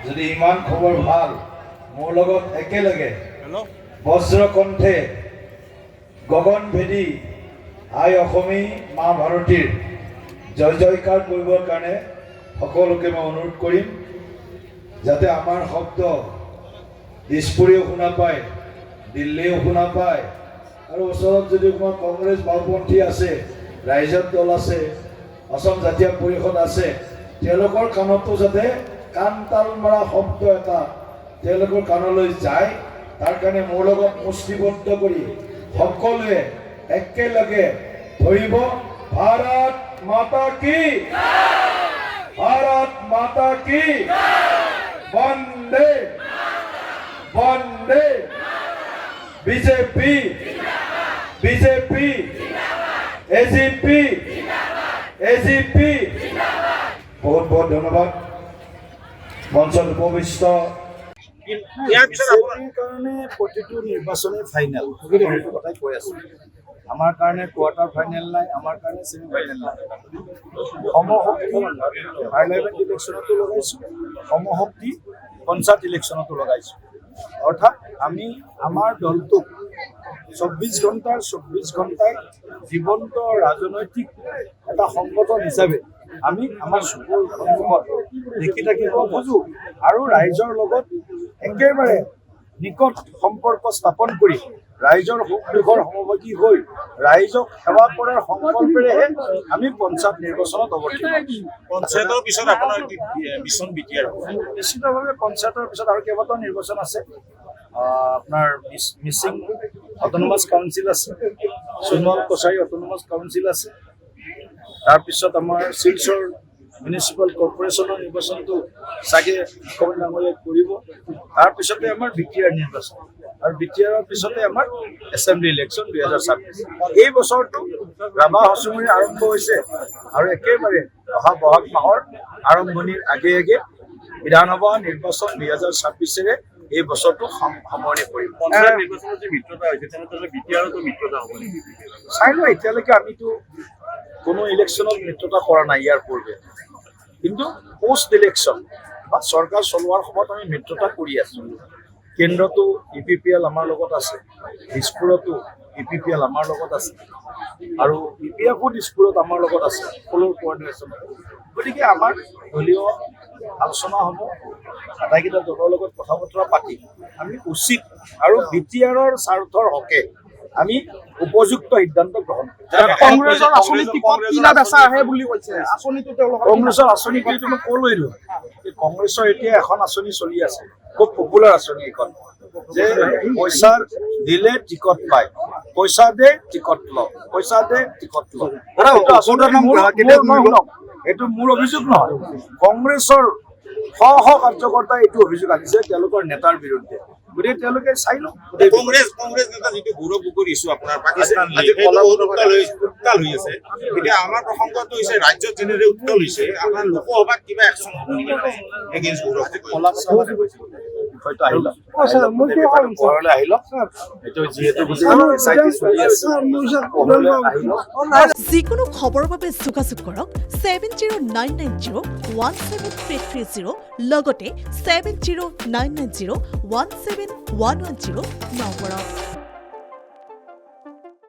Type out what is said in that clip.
যদি ইমান খবৰ ভাল মোৰ লগত একেলগে বজ্ৰকণ্ঠে গগন ভেদী আই অসমী মা ভাৰতীৰ জয় জয়কাৰ কৰিবৰ কাৰণে সকলোকে মই অনুৰোধ কৰিম যাতে আমাৰ শব্দ দিছপুৰেও শুনা পায়, দিল্লীও শুনা পায় আৰু ওচৰত যদি অকণমান কংগ্ৰেছ বাওঁপন্থী আছে, ৰাইজৰ দল আছে, অসম জাতীয় পৰিষদ আছে, তেওঁলোকৰ কাণতো যাতে কাণ তাল মৰা শব্দ এটা তেওঁলোকৰ কাণলৈ যায়, তাৰ কাৰণে মোৰ লগত মুষ্টিবদ্ধ কৰি সকলোৱে একেলগে ধৰিব ভাৰত মাতা কি, ভাৰত মাতা কি, Vande Vande, BJP BJP, AGP AGP. বহুত বহুত ধন্যবাদ মঞ্চত উপবিষ্ট। কাৰণে প্ৰতিটো নিৰ্বাচনে ফাইনেল সেইটো কথাই কৈ আছো। আমাৰ কাৰণে কোৱাৰ্টাৰ ফাইনেল নাই, আমাৰ কাৰণে ছেমি ফাইনেল নাই। সমশক্তি পাৰ্লিয়ামেণ্ট ইলেকশ্যনতো লগাইছোঁ, সমশক্তি পঞ্চায়ত ইলেকশ্যনতো লগাইছোঁ। অৰ্থাৎ আমি আমাৰ দলটোক 24 ঘণ্টাই জীৱন্ত ৰাজনৈতিক এটা সংগঠন হিচাপে আমি আমাৰ চকুৰ সন্মুখত দেখি থাকিব খোজোঁ আৰু ৰাইজৰ লগত একেবাৰে নিকট সম্পৰ্ক স্থাপন কৰি ৰাইজৰ সুখ দুখৰ সমভাগী হৈ ৰাইজক সেৱা কৰাৰ সংকল্পেৰেহে আমি পঞ্চায়ত নিৰ্বাচনত অৱতীৰ্ণ হৈছোঁ। পঞ্চায়তৰ পিছত আপোনাৰ মিছন বিটিআৰ নিশ্চিতভাৱে পঞ্চায়তৰ পিছত আৰু কেইবাটাও নিৰ্বাচন আছে। আপোনাৰ মিচিং অট'নমাছ কাউন্সিল আছে, সোণোৱাল কছাৰী অট'নমাছ কাউন্সিল আছে, তাৰপিছত আমাৰ শিলচৰ মিউনিচিপাল কৰ্পৰেশ্যনৰ নিৰ্বাচনটো চাগে মুখ্যমন্ত্ৰী ডাঙৰীয়াই কৰিব। তাৰপিছতে আমাৰ বিটিআৰ নিৰ্বাচন আৰু বিটিআৰৰ পিছতে আমাৰ এছেম্বলি ইলেকশ্যন 2026। এই বছৰটো ৰাভা হচুমুৰি আৰম্ভ হৈছে আৰু একেবাৰে অহা বহাগ মাহৰ আৰম্ভণিৰ আগে আগে বিধানসভা নিৰ্বাচন 2026 এই বছৰটো সামৰণি পৰিব। পঞ্চায়ত নিৰ্বাচনত যে মিত্ৰতা হৈছে তেনেহ'লে বিটিআৰতো মিত্ৰতা হ'ব নেকি? চাই লওঁ, এতিয়ালৈকে আমিতো কোনো ইলেকশ্যনত মিত্ৰতা কৰা নাই ইয়াৰ পূৰ্বে, কিন্তু পোষ্ট ইলেকশ্যন বা চৰকাৰ চলোৱাৰ সময়ত আমি মিত্ৰতা কৰি আছোঁ। কেন্দ্ৰতো UPPL আমাৰ লগত আছে, দিছপুৰতো UPPL আমাৰ লগত আছে আৰু UPFও দিছপুৰত আমাৰ লগত আছে সকলোৰ কোঅৰ্ডিনেশ্যন। গতিকে আমাৰ দলীয় আলোচনা হ'ব, আটাইকেইটা দলৰ লগত কথা বতৰা পাতি আমি উচিত আৰু বিটিআৰৰ স্বাৰ্থৰ হকে আমি উপযুক্ত সিদ্ধান্ত গ্ৰহণ কৰিম। কংগ্ৰেছৰ আঁচনি টিকট কিনা বেচা আহে বুলি কৈছে, আঁচনিটো তেওঁলোকৰ কংগ্ৰেছৰ আঁচনি কিন্তু মই ক'লৈ দিওঁ, কংগ্ৰেছৰ এতিয়া এখন আঁচনি চলি আছে, খুব পপুলাৰ আঁচনি এইখন, যে পইচা দিলে টিকট পায়, পইচা দে টিকট লওঁ, পইচা দে টিকট লওঁ। এইটো মোৰ অভিযোগ নহয়, কংগ্ৰেছৰ শ কাৰ্যকৰ্তাই এইটো অভিযোগ আনিছে তেওঁলোকৰ নেতাৰ বিৰুদ্ধে। গতিকে তেওঁলোকে চাই লওক। কংগ্ৰেছ নেতা যিটো গৌৰৱ গগৈৰ ইছ্যু আপোনাৰ পাকিস্তান উত্তাল হৈ আছে, এতিয়া আমাৰ প্ৰসংগটো হৈছে ৰাজ্যত যেনেদৰে উত্তাল হৈছে, আপোনাৰ লোকসভাত কিবা একশ্যন হ'ব নেকি এগেইনষ্ট গৌৰৱ গগৈ? হয়তো আহিল এইটো যিহেতু যিকোনো খবৰৰ বাবে যোগাযোগ কৰক 7099017330 লগতে 7099017110 নম্বৰত।